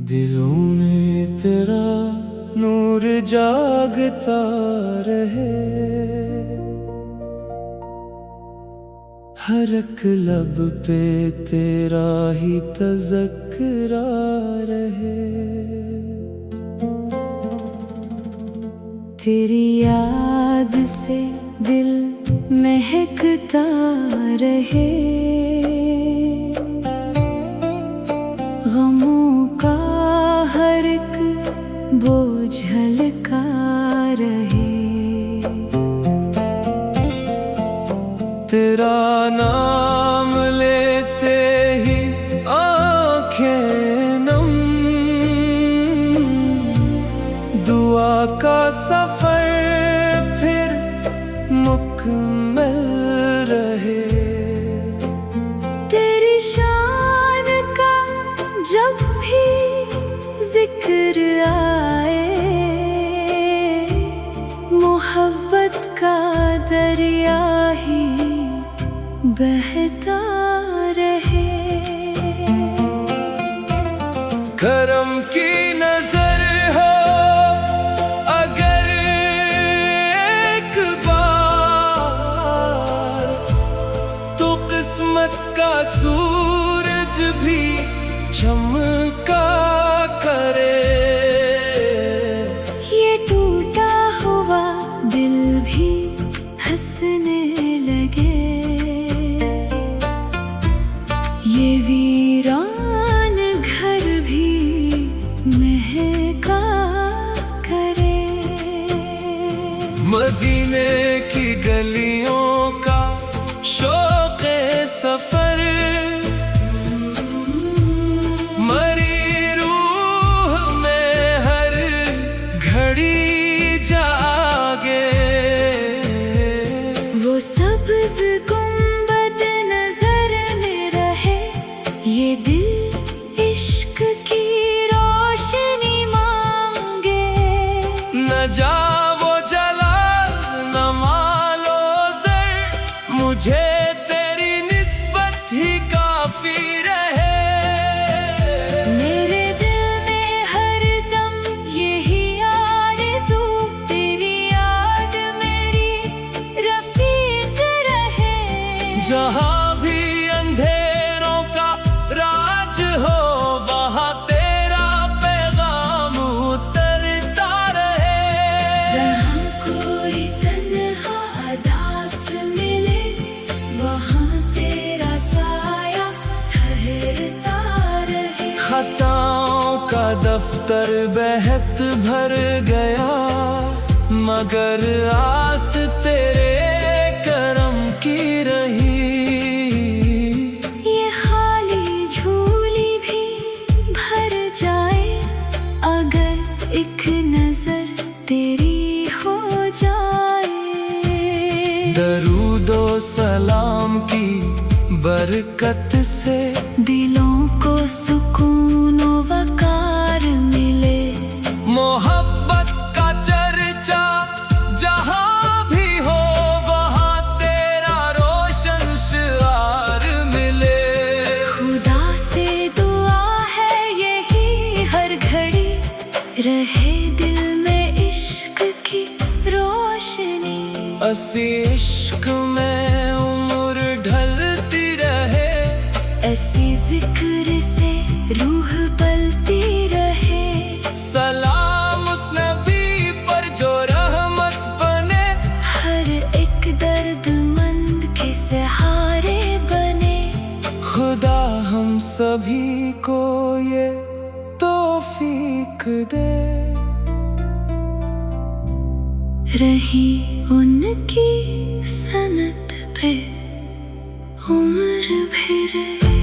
दिलों में तेरा नूर जागता रहे, हर एक लब पे तेरा ही तज़किरा रहे। तेरी याद से दिल महकता रहे, गमों का हर एक बोझ हल्का रहे। तेरा नाम लेते ही आँखें नम, दुआ का सफर फिर मुकम्मल रहे। तेरी शान का जब भी जिक्र आए, मोहब्बत का दरिया ही बहता रहे। करम की नजर हो अगर एक बार, तो किस्मत का सूरज भी चमका करे। ये टूटा हुआ दिल भी हंसने लगे, ये वीरान घर भी महका करे। मदीने की गलियों का शौक़े सफर, मरी रूह में हर घड़ी जागे। वो सब्ज़ गुंबद नजर में रहे, ये दिल इश्क की रोशनी मांगे। न जाओ जला न मालो ज़र, मुझे तेरी निस्बत ही काफी रहे। मेरे दिल में हर दम यही आरज़ू, तेरी याद मेरी रफ़ीक रहे। जहाँ भी अंधेरों का राज हो, वहाँ तेरा पैगाम उतरता रहे। जहाँ कोई तन्हा अदास मिले, वहाँ तेरा साया ठहरता रहे। खताओं का दफ्तर बहत भर गया, मगर आस तेरे करम की रही। ये खाली झोली भी भर जाए, अगर एक नजर तेरी हो जाए। दरूदो सलाम की बरकत से दिलों को सुकून व वकार मिले। मोहब्बत का चर्चा जहाँ भी हो, वहाँ तेरा रोशन शिआर मिले। खुदा से दुआ है यही हर घड़ी, रहे दिल में इश्क की रोशनी। असी इश्क में उम्र ढलती रहे, ऐसी जिक्र से रूह पलती रहे। सलाम उस नबी पर जो रहमत बने, हर एक दर्दमंद के सहारे बने। खुदा हम सभी को ये तौफीक दे। रही उनकी सनत पे उम्र भी रहे।